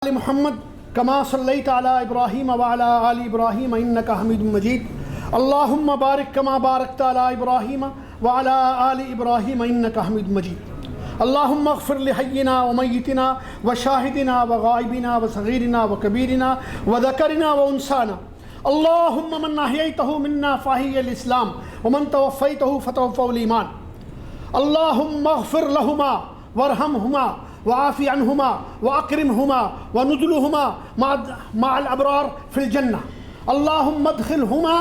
आल मुहम्मद कमा सल्लैता अला इब्राहीम व अला आलि इब्राहीम इन्नका हमीदुम मजीद। अल्लाहुम्मा बारिक कमा बारकता अला इब्राहीम व अला आलि इब्राहीम इन्नका हमीदुम मजीद। अल्लाहुम्मा अग़फ़िर लिहय्यिना व मय्यितिना व शाहिदिना व गाइबिना व सगीरिना व कबीरिना व ज़करिना व उन्साना। अल्लाहुम्मा मन अहयैतहु मिन्ना फ़अहिय्यिल इस्लाम व मन तवफ़्फ़ैतहु फ़तवफ़्फ़हुल ईमान। अल्लाहुम्मा अग़फ़िर लहुमा वरहमहुमा वाफ़ी अन्हुमा व अक्रिमहुमा व नुज़ुलहुमा मअल अबरार फ़िल जन्नह। अल्लाहुम्मा अदख़िलहुमा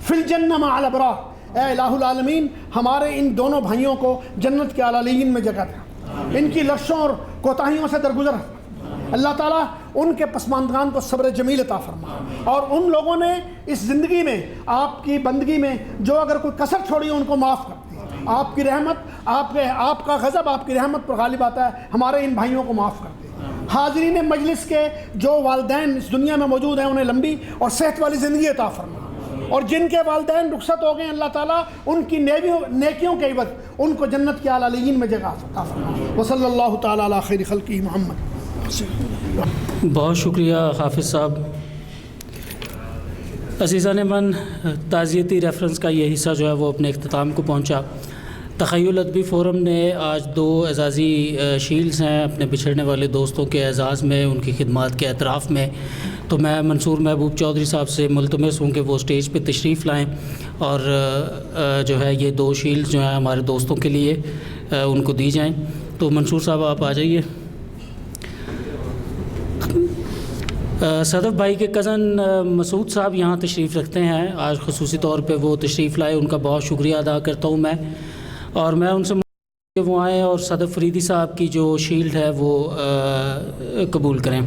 फ़िल जन्नह मअल अबरार। ऐ इलाहुल आलमीन, हमारे इन दोनों भाइयों को जन्नत के आलीन में जगह दे, इनकी लश्यों और कोताहियों से दरगुजर अल्लाह ताला उनके पसमानदगान को सब्र जमील अता फरमा। और उन लोगों ने इस ज़िंदगी में आपकी बंदगी में जो अगर कोई कसर छोड़ी हो उनको माफ़ कर। आपकी रहमत, आपका गज़ब आपकी रहमत पर गालिब आता है। हमारे इन भाइयों को माफ़ कर दे। हाज़रीन मजलिस के जो वालिदैन इस दुनिया में मौजूद हैं उन्हें लंबी और सेहत वाली ज़िंदगी अता फरमा, और जिनके वालिदैन रुखसत हो गए अल्लाह ताला उनकी नेकियों के इवज़ उनको जन्नत के आलीन में जगह अता फरमा। व सल्लल्लाहु तआला अला खैरि खल्क़िही मुहम्मद। बहुत शुक्रिया हाफिज़ साहब। अज़ीज़ान मन, ताज़ियती रेफरेंस का ये हिस्सा जो है वो अपने इख्तिताम को पहुँचा। तख़य्युल अदबी फ़ोरम ने आज 2 एज़ाज़ी शील्ड्स हैं अपने बिछड़ने वाले दोस्तों के एज़ाज़ में, उनकी खिदमात के एतराफ़ में। तो मैं मंसूर महबूब चौधरी साहब से मुल्तमस हूँ कि वो स्टेज पे तशरीफ़ लाएँ और जो है ये 2 शील्ड्स जो हैं हमारे दोस्तों के लिए उनको दी जाएँ। तो मंसूर साहब आप आ जाइए। सदफ़ भाई के कज़न मसूद साहब यहाँ तशरीफ़ रखते हैं, आज ख़ुसूसी तौर पे वो तशरीफ़ लाए, उनका बहुत शुक्रिया अदा करता हूँ मैं। और मैं उनसे वो आएँ और सदफ़ फरीदी साहब की जो शील्ड है वो कबूल करें।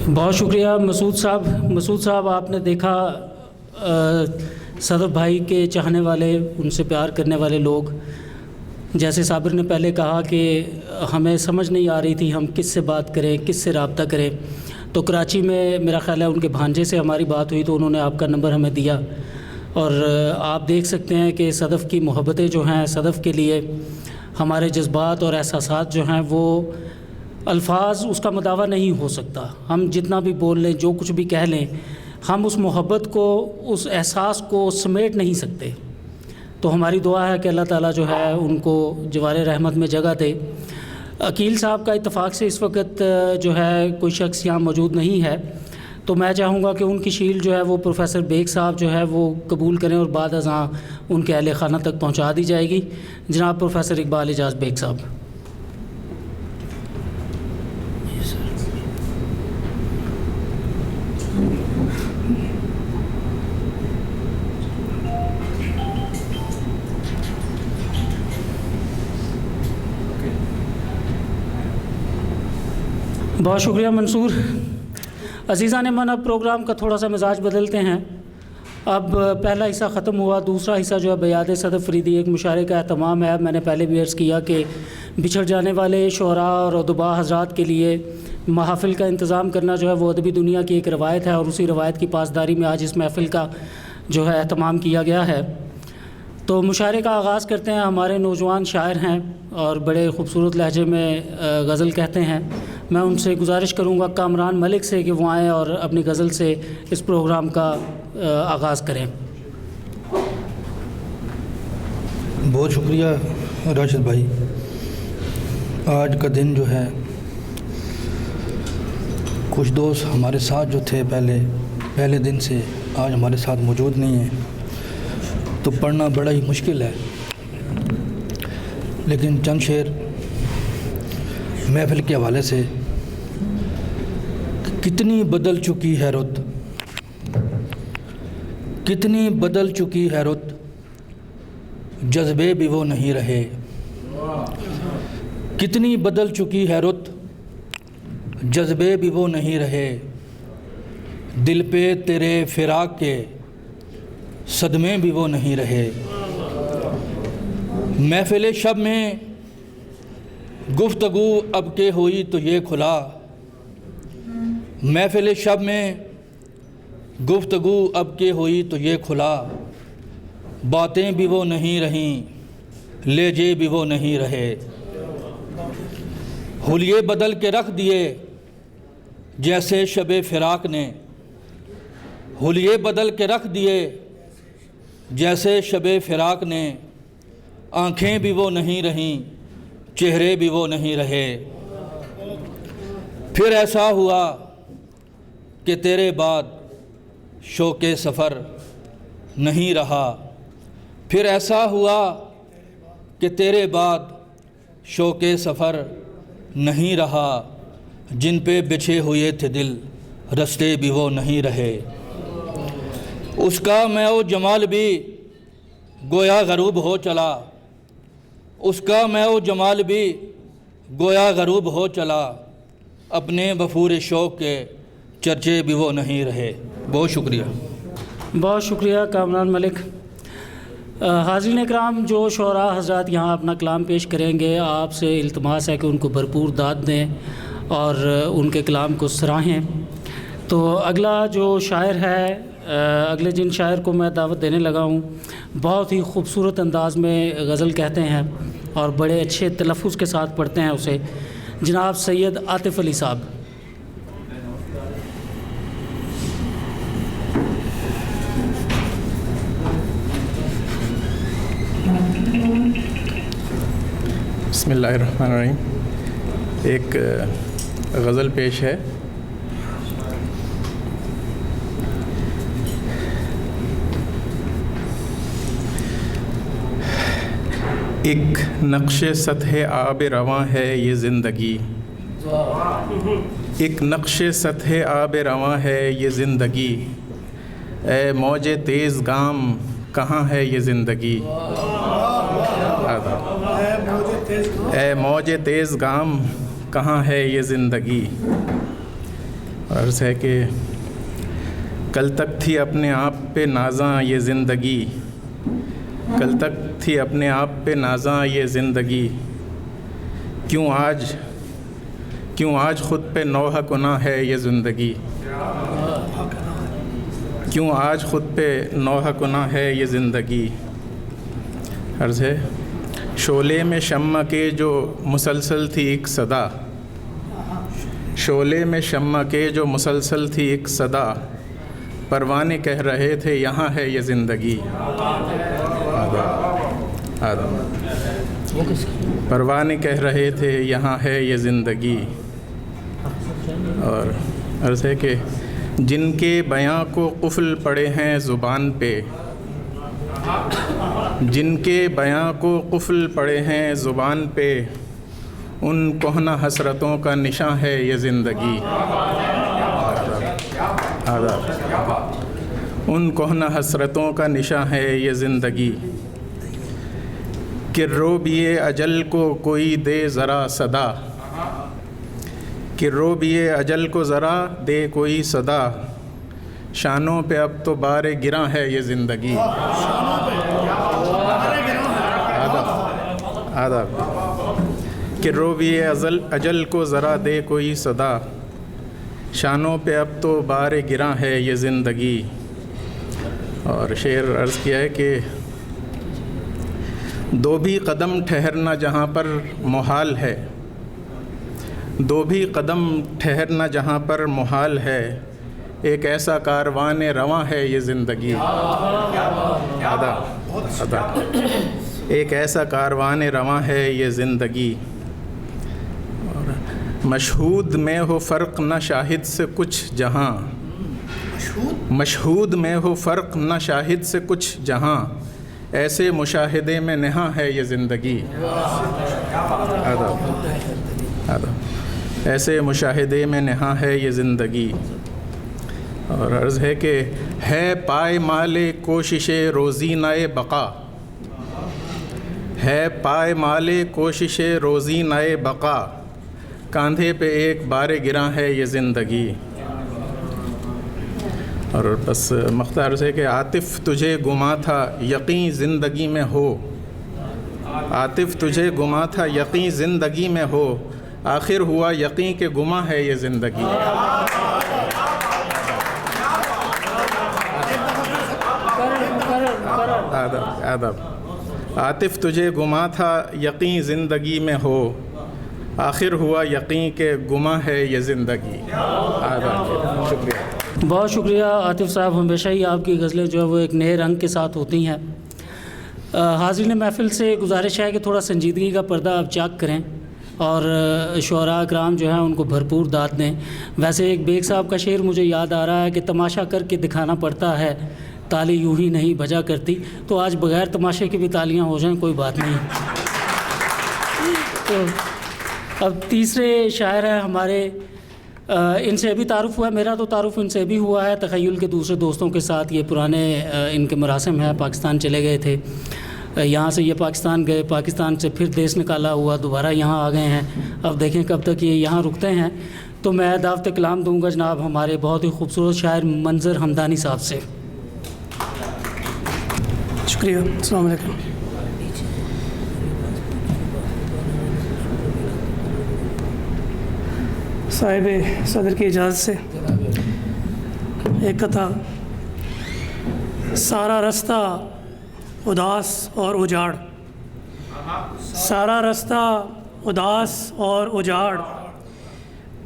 बहुत शुक्रिया मसूद साहब, आपने देखा सदफ़ भाई के चाहने वाले, उनसे प्यार करने वाले लोग, जैसे साबिर ने पहले कहा कि हमें समझ नहीं आ रही थी हम किस से बात करें, किस से रब्ता करें। तो कराची में मेरा ख़्याल है उनके भांजे से हमारी बात हुई तो उन्होंने आपका नंबर हमें दिया। और आप देख सकते हैं कि सदफ़ की मोहब्बतें जो हैं, सदफ़ के लिए हमारे जज्बात और एहसासात जो हैं वो अल्फाज उसका मुदावा नहीं हो सकता। हम जितना भी बोल लें, जो कुछ भी कह लें, हम उस मोहब्बत को, उस एहसास को समेट नहीं सकते। तो हमारी दुआ है कि अल्लाह ताला जो है उनको जवारे रहमत में जगह दे। अकील साहब का इत्तफ़ाक़ से इस वक्त जो है कोई शख्स यहाँ मौजूद नहीं है, तो मैं चाहूँगा कि उनकी शील्ड जो है वो प्रोफेसर बेग साहब जो है वो कबूल करें और बाद अज़ां उनके अहले खाना तक पहुँचा दी जाएगी। जनाब प्रोफेसर इकबाल एजाज़ बेग साहब। बहुत शुक्रिया मंसूर। अज़ीज़ान मन, अब प्रोग्राम का थोड़ा सा मिजाज बदलते हैं। अब पहला हिस्सा ख़त्म हुआ, दूसरा हिस्सा जो है बयाद सदफ़ फरीदी एक मुशारे का एहतमाम है। मैंने पहले भी अर्ज़ किया कि बिछड़ जाने वाले शुअरा और उदबा हज़रात के लिए महफ़िल का इंतज़ाम करना जो है वो अदबी दुनिया की एक रवायत है, और उसी रवायत की पासदारी में आज इस महफ़िल का जो है एहतमाम किया गया है। तो मुशारे का आगाज़ करते हैं। हमारे नौजवान शायर हैं और बड़े ख़ूबसूरत लहजे में गज़ल कहते हैं। मैं उनसे गुजारिश करूंगा कामरान मलिक से कि वो आएँ और अपनी गज़ल से इस प्रोग्राम का आगाज़ करें। बहुत शुक्रिया राशिद भाई। आज का दिन जो है, कुछ दोस्त हमारे साथ जो थे पहले दिन से आज हमारे साथ मौजूद नहीं हैं, तो पढ़ना बड़ा ही मुश्किल है। लेकिन चंद शेर महफिल के हवाले से। कितनी बदल चुकी है रुत, कितनी बदल चुकी है रुत, जज्बे भी वो नहीं रहे। कितनी बदल चुकी है रुत, जज्बे भी वो नहीं रहे। दिल पे तेरे फिराक के सदमे भी वो नहीं रहे। महफ़िल शब में गुफ्तगू अब के हुई तो ये खुला, महफ़िल शब में गुफ्तगू अब के हुई तो ये खुला, बातें भी वो नहीं रहीं, लेजे भी वो नहीं रहे। हुलिये बदल के रख दिए जैसे शबे फ़िराक ने, हुलिये बदल के रख दिए जैसे शबे फ़िराक ने, आँखें भी वो नहीं रहीं, चेहरे भी वो नहीं रहे। फिर ऐसा हुआ कि तेरे बाद शौक़े सफ़र नहीं रहा, फिर ऐसा हुआ कि तेरे बाद शौक़े सफ़र नहीं रहा, जिन पे बिछे हुए थे दिल रस्ते भी वो नहीं रहे। उसका मैं वो जमाल भी गोया गरूब हो चला, उसका मैं वो जमाल भी गोया गरूब हो चला, अपने बफूर शौक़ के चर्चे भी वो नहीं रहे। बहुत शुक्रिया। बहुत शुक्रिया कामरान मलिक। हाज़रीन इकराम, जो शोरा हज़रात यहाँ अपना कलाम पेश करेंगे, आपसे इल्तमास है कि उनको भरपूर दाद दें और उनके कलाम को सराहें। तो अगला जो शायर है, अगले जिन शायर को मैं दावत देने लगा हूँ, बहुत ही खूबसूरत अंदाज़ में गज़ल कहते हैं और बड़े अच्छे तलफ़्फ़ुज़ के साथ पढ़ते हैं उसे, जनाब सैयद आतिफ़ अली साहब। बिस्मिल्लाहिर्रहमानिर्रहीम। एक गज़ल पेश है। एक नक्शे सतह आब रवां है ये ज़िंदगी, एक नक्शे सतह आब रवां है ये ज़िंदगी, ए मौजे तेज़ गाम कहाँ है ये ज़िंदगी। ए मौजे तेज़ गाम कहाँ है ये ज़िंदगी। अर्ज़ है कि कल तक थी अपने आप पे नाज़ां ये ज़िंदगी, कल तक थी अपने आप पे नाज़ां ये ज़िंदगी, क्यों आज ख़ुद पे नौहा गुनाह है ये ज़िंदगी, क्यों आज ख़ुद पे नौहा गुनाह है ये ज़िंदगी। अर्ज़ है शोले में शम्मा के जो मुसलसल थी एक सदा, शोले में शम्मा के जो मुसलसल थी एक सदा, परवाने कह रहे थे यहाँ है ये ज़िंदगी। परवाने कह रहे थे यहाँ है ये ज़िंदगी। और अर्ज़ है कि जिनके बयां को कुफ़ल पड़े हैं ज़ुबान पे, जिनके बयां को कुफ़ल पड़े हैं ज़ुबान पे, उन कोहना हसरतों का निशान है ये ज़िंदगी। उन कोहना हसरतों का निशान है ये ज़िंदगी। कि रोबिए अजल को कोई दे ज़रा सदा, कि रोबिए अजल को ज़रा दे कोई सदा, शानों पे अब तो बारे गिरा है ये ज़िंदगी। आदाब। कि रोबिए अजल को ज़रा दे कोई सदा, शानों पे अब तो बारे गिरा है ये ज़िंदगी। और शेर अर्ज़ किया है कि दो भी कदम ठहरना जहाँ पर मुहाल है, दो भी कदम ठहरना जहाँ पर मुहाल है, एक ऐसा कारवान रवां है ये ज़िंदगी। अदा एक ऐसा कारवान रवां है ये ज़िंदगी। और मशहूद में हो फ़र्क न शाहिद से कुछ जहाँ, मशहूद में हो फ़र्क न शाहिद से कुछ जहाँ, ऐसे मुशाहिदे में नहा है ये ज़िंदगी। ऐसे मुशाहिदे में नहा है ये ज़िंदगी। और अर्ज़ है कि है पाए माले कोशिशे रोज़ी नाए बका, है पाए माले कोशिशे रोज़ी नाए बका, कांधे पे एक बारे गिरा है ये ज़िंदगी। और बस मख्तार से कि आतिफ़ तुझे गुमा था यकीन ज़िंदगी में हो, आतिफ़ तुझे गुमा था यकीन ज़िंदगी में हो, आखिर हुआ यकीन के गुमा है ये ज़िंदगी। आदब आतिफ़ तुझे गुमा था यकीन ज़िंदगी में हो, आखिर हुआ यकीन के गुमा है ये ज़िंदगी। आदब, शुक्रिया। बहुत शुक्रिया आतिफ़ साहब, हमेशा ही आपकी गज़लें जो है वो एक नए रंग के साथ होती हैं। हाज़रीन महफ़िल से गुजारिश है कि थोड़ा संजीदगी का पर्दा आप चाक करें और शुअरा कराम जो हैं उनको भरपूर दाद दें। वैसे एक बेग साहब का शेर मुझे याद आ रहा है कि तमाशा करके दिखाना पड़ता है, ताली यूं ही नहीं बजा करती। तो आज बग़ैर तमाशे की भी तालियां हो जाएं, कोई बात नहीं। तो अब तीसरे शायर हैं हमारे, इनसे भी तारुफ़ हुआ है, मेरा तो तारुफ़ इनसे भी हुआ है। तख़य्युल के दूसरे दोस्तों के साथ ये पुराने इनके मरासिम हैं। पाकिस्तान चले गए थे, यहाँ से ये पाकिस्तान गए, पाकिस्तान से फिर देश निकाला हुआ दोबारा यहाँ आ गए हैं। अब देखें कब तक ये यहाँ रुकते हैं। तो मैं दावत कलाम दूँगा जनाब हमारे बहुत ही खूबसूरत शायर मंज़र हमदानी साहब से। शुक्रिया। अस्सलाम वालेकुम। साहिब सदर की इजाज़त से एक कथा। सारा रास्ता उदास और उजाड़, सारा रास्ता उदास और उजाड़,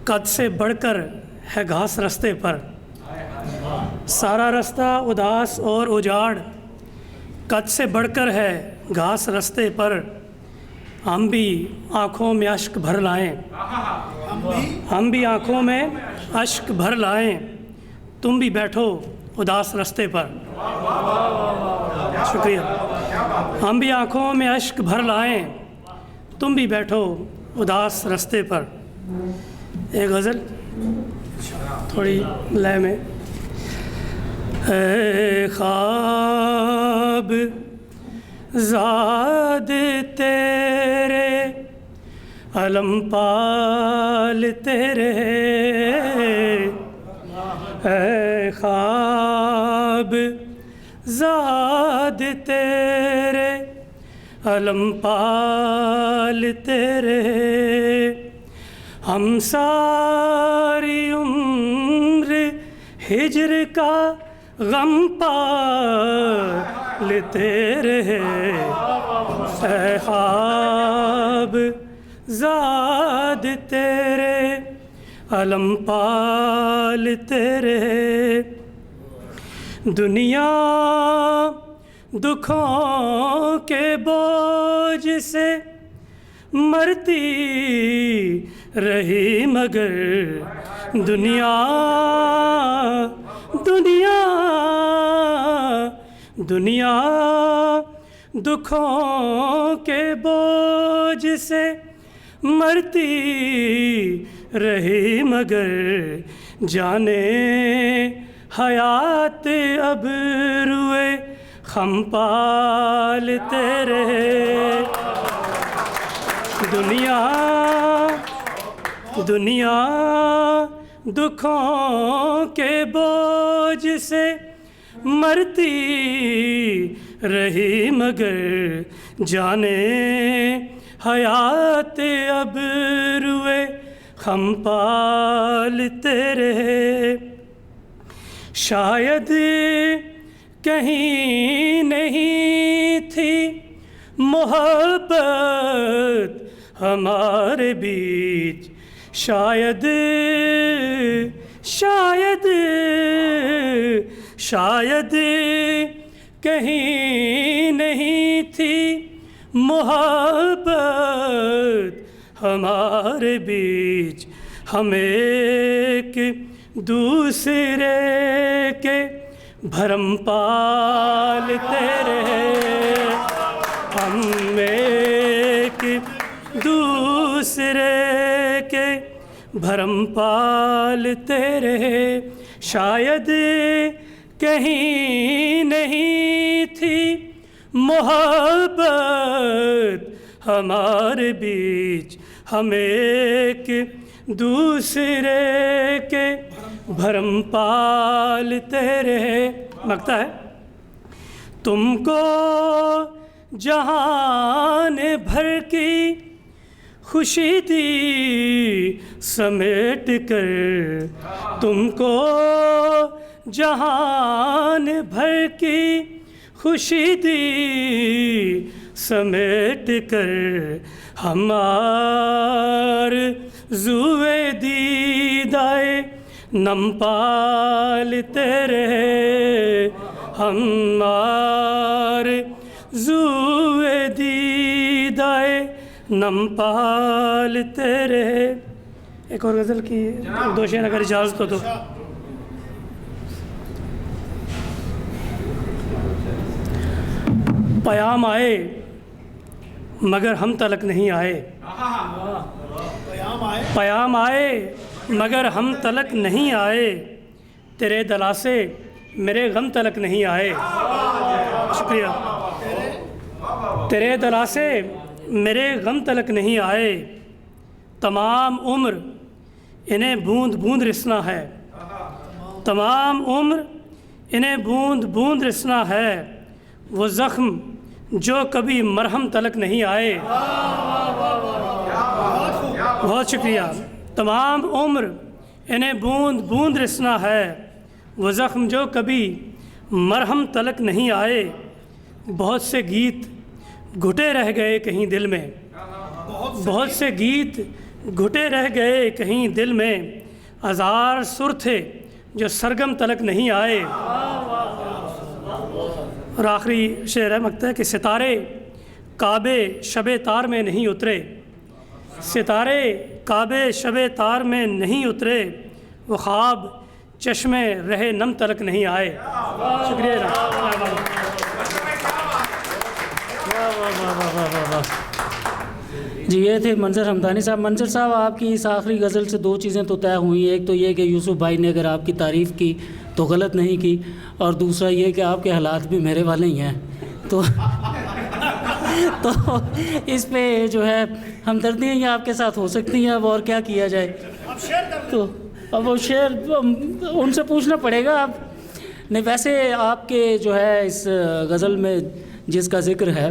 कद से बढ़कर है घास रास्ते पर। सारा रास्ता उदास और उजाड़, कद से बढ़कर है घास रास्ते पर। हम भी आँखों में अश्क भर लाएं, हम भी आँखों में अश्क भर लाएं, तुम भी बैठो उदास रास्ते पर। शुक्रिया। हम भी आँखों में अश्क भर लाएं, तुम भी बैठो उदास रास्ते पर। एक गज़ल थोड़ी लय में। ऐ ख्वाब ज़ाद तेरे अलम पाल तेरे, ऐ ख्वाब ज़ाद तेरे अलम पाल तेरे। हम सारी उम्र हिज्र का गम पाल तेरे, ऐ ख्वाब ज़ाद तेरे अलम पाल तेरे। दुनिया दुखों के बोझ से मरती रही, मगर दुनिया दुनिया दुनिया दुखों के बोझ से मरती रही, मगर जाने हयात अब रुए खम पाल तेरे। दुनिया दुनिया दुखों के बोझ से मरती रही, मगर जाने हयात अब रुए खम पाल तेरे। शायद कहीं नहीं थी मोहब्बत हमारे बीच, शायद शायद शायद कहीं नहीं थी मोहब्बत हमारे बीच। हम एक दूसरे के भरम पाल तेरे, हम एक दूसरे के भरम पाल तेरे। शायद कहीं नहीं थी मोहब्बत हमारे बीच, हम एक दूसरे के भरम पालते रहे। मगता है तुमको जहान भर की खुशी दी समेट कर, तुमको जहान भर की खुशी दी समेट कर, हमार जुए दीदाए नम पालते रहे, हमार जुए दीदाए नम पालते रहे। एक और गज़ल की दो शेर अगर इजाज़त हो तो। पयाम आए मगर हम तलक नहीं आए, पयाम आए मगर हम तलक नहीं आए, तेरे दलासे मेरे गम तलक नहीं आए। शुक्रिया। तेरे दलासे मेरे गम तलक नहीं आए, तमाम उम्र इन्हें बूंद बूंद रिसना है, तमाम उम्र इन्हें बूंद बूंद रिसना है, वो ज़ख्म जो कभी मरहम तलक नहीं आए। बहुत शुक्रिया। तमाम उम्र इन्हें बूंद बूंद रिसना है, वो ज़ख्म जो कभी मरहम तलक नहीं आए। बहुत से गीत घुटे रह गए कहीं दिल में, बहुत से गीत घुटे रह गए कहीं दिल में, हज़ार सुर थे जो सरगम तलक नहीं आए। और आखिरी शेर है मगता है कि सितारे काबे शबे तार में नहीं उतरे, सितारे काबे शबे तार में नहीं उतरे, वो ख्वाब चश्मे रहे नम तलक नहीं आए। शुक्रिया। जी ये थे मंजर हमदानी साहब। मंजर साहब आपकी इस आखिरी गज़ल से दो चीज़ें तो तय हुई, एक तो ये कि यूसुफ भाई ने अगर आपकी तारीफ़ की तो गलत नहीं की, और दूसरा ये कि आपके हालात भी मेरे वाले ही हैं, तो इस पे जो है हमदर्दियाँ ही आपके साथ हो सकती हैं। अब और क्या किया जाए, तो अब वो शेर उनसे पूछना पड़ेगा। आप नहीं, वैसे आपके जो है इस गज़ल में जिसका ज़िक्र है,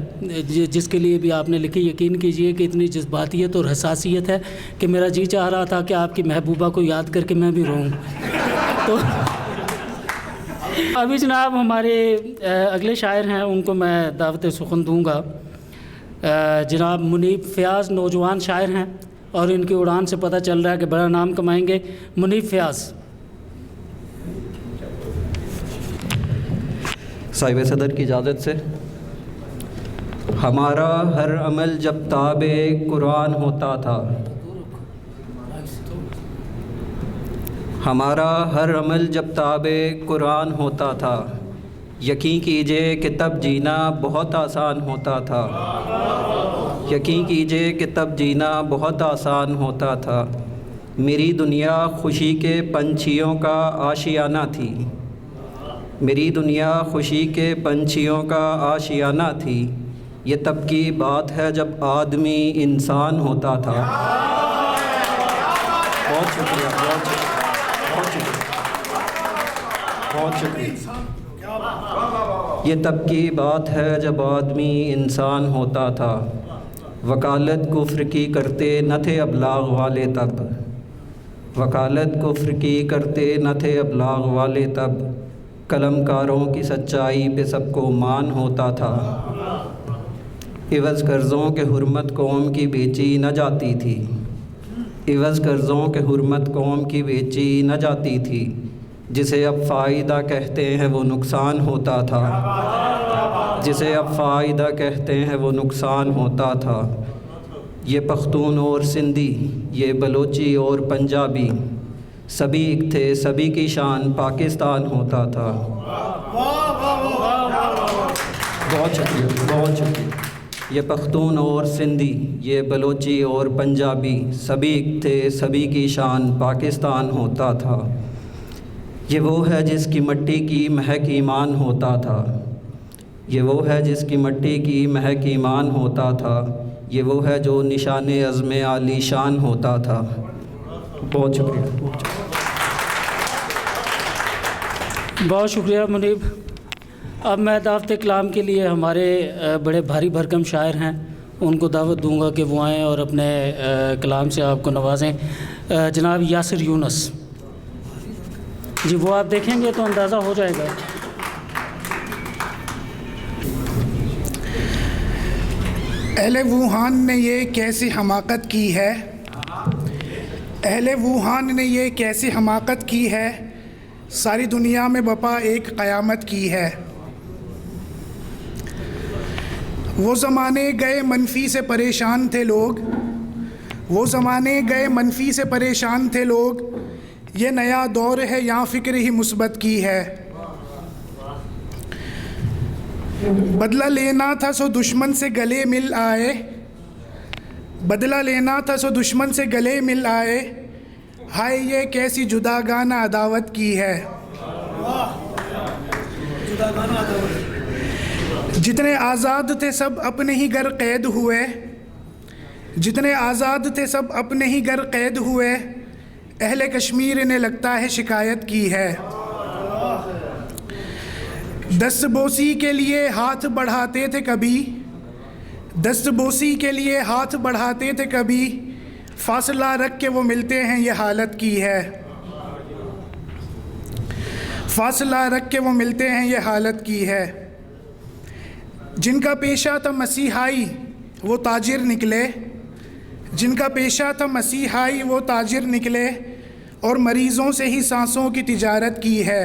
जिसके लिए भी आपने लिखी, यकीन कीजिए कि इतनी जज्बातियत और हसासियत है कि मेरा जी चाह रहा था कि आपकी महबूबा को याद करके मैं भी रोऊं। तो अभी जनाब हमारे अगले शायर हैं, उनको मैं दावत सुखन दूंगा। जनाब मुनीब फ़याज़ नौजवान शायर हैं और इनकी उड़ान से पता चल रहा है कि बड़ा नाम कमाएंगे। मुनीब फ़याज़। साहिब सदर की इजाज़त से। हमारा हर अमल जब ताबे कुरान होता था, हमारा हर अमल जब ताबे कुरान होता था, यकीन कीजिए कि तब जीना बहुत आसान होता था, यकीन कीजिए कि तब जीना बहुत आसान होता था। मेरी दुनिया खुशी के पंछियों का आशियाना थी, मेरी दुनिया खुशी के पंछियों का आशियाना थी। ये तब की बात है जब आदमी इंसान होता था। बहुत शुक्रिया, बहुत शुक्रिया, बहुत शुक्रिया। ये तब की बात है जब आदमी इंसान होता था। वकालत कुफ्र की करते न थे अबलाग वाले तब, वकालत कुफ्र की करते न थे अबलाग वाले तब। कलमकारों की सच्चाई पे सबको मान होता था। इवज़ कर्ज़ों के हुर्मत कौम की बेची न जाती थी, इवज़ कर्ज़ों के हुर्मत कौम की बेची न जाती थी। जिसे अब फ़ायदा कहते हैं वो नुकसान होता था, जिसे अब फ़ायदा कहते हैं वो नुकसान होता था। ये पख्तून और सिंधी, ये बलोची और पंजाबी, सभी एक थे, सभी की शान पाकिस्तान होता था। बहुत शुक्रिया, बहुत शुक्रिया। ये पख्तून और सिंधी, ये बलोची और पंजाबी, सभी एक थे, सभी की शान पाकिस्तान होता था। ये वो है जिसकी मिट्टी की महक ईमान होता था, ये वो है जिसकी मिट्टी की महक ईमान होता था। ये वो है जो निशाने अज़्म आलीशान होता था। बहुत शुक्रिया, बहुत शुक्रिया। बहुत शुक्रिया मुनीब। अब मैं दावत कलाम के लिए हमारे बड़े भारी भरकम शायर हैं, उनको दावत दूंगा कि वो आएँ और अपने कलाम से आपको नवाजें। जनाब यासिर यूनुस जी, वो आप देखेंगे तो अंदाज़ा हो जाएगा। अहले वुहान ने ये कैसी हमाकत की है, अहले वुहान ने ये कैसी हमाकत की है, सारी दुनिया में बपा एक क़यामत की है। वो ज़माने गए मनफ़ी से परेशान थे लोग, वो ज़माने गए मनफ़ी से परेशान थे लोग, ये नया दौर है यहाँ फ़िक्र ही मुस्बत की है। बदला लेना था सो दुश्मन से गले मिल आए, बदला लेना था सो दुश्मन से गले मिल आए, हाय ये कैसी जुदागाना अदावत की है। जितने आज़ाद थे सब अपने ही घर कैद हुए, जितने आज़ाद थे सब अपने ही घर कैद हुए, अहले कश्मीर ने लगता है शिकायत की है। दस्तबोसी के लिए हाथ बढ़ाते थे कभी, दस्तबोसी के लिए हाथ बढ़ाते थे कभी, फासला रख के वो मिलते हैं ये हालत की है। फासला रख के वो मिलते हैं ये हालत की है। जिनका पेशा था मसीहाई वो ताजिर निकले, जिनका पेशा था मसीहाई वो ताजिर निकले, और मरीज़ों से ही सांसों की तिजारत की है।